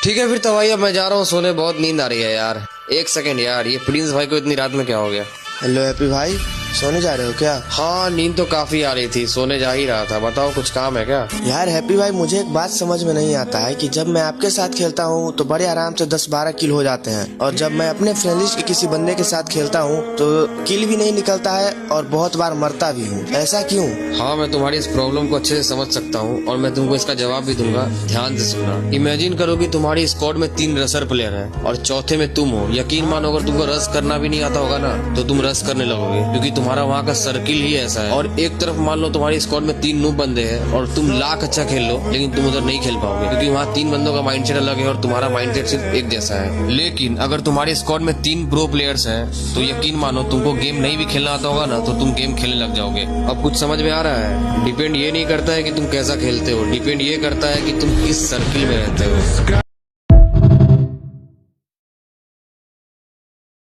ठीक है फिर तवाई, अब मैं जा रहा हूँ सोने, बहुत नींद आ रही है यार। एक सेकंड यार, ये प्रिंस भाई को इतनी रात में क्या हो गया? हेलो हैप्पी भाई, सोने जा रहे हो क्या? हाँ, नींद तो काफी आ रही थी, सोने जा ही रहा था। बताओ कुछ काम है क्या? यार हैप्पी भाई, मुझे एक बात समझ में नहीं आता है कि जब मैं आपके साथ खेलता हूँ तो बड़े आराम से 10-12 किल हो जाते हैं, और जब मैं अपने फ्रेंड लिस्ट के किसी बंदे के साथ खेलता हूँ तो किल भी नहीं निकलता है और बहुत बार मरता भी हूँ। ऐसा क्यों? हाँ, मैं तुम्हारी इस प्रॉब्लम को अच्छे से समझ सकता हूँ और मैं तुमको इसका जवाब भी दूंगा। ध्यान से सुनना। इमेजिन करो कि तुम्हारी स्क्वाड में 3 रसर प्लेयर हैं और चौथे में तुम हो। यकीन मानो, अगर तुमको रस करना भी नहीं आता होगा ना तो तुम रस करने लगोगे, क्योंकि तुम्हारा वहाँ का सर्किल ही ऐसा है। और एक तरफ मान लो तुम्हारी स्क्वाड में 3 नूब बंदे हैं और तुम लाख अच्छा खेल लो, लेकिन तुम उधर नहीं खेल पाओगे, क्योंकि वहाँ 3 बंदों का माइंडसेट अलग है और तुम्हारा माइंडसेट सिर्फ एक जैसा है। लेकिन अगर तुम्हारी स्क्वाड में 3 प्रो प्लेयर्स हैं तो यकीन मानो, तुमको गेम नहीं भी खेलना आता होगा ना तो तुम गेम खेलने लग जाओगे। अब कुछ समझ में आ रहा है? डिपेंड ये नहीं करता है कि तुम कैसा खेलते हो, डिपेंड ये करता है कि तुम किस सर्किल में रहते हो।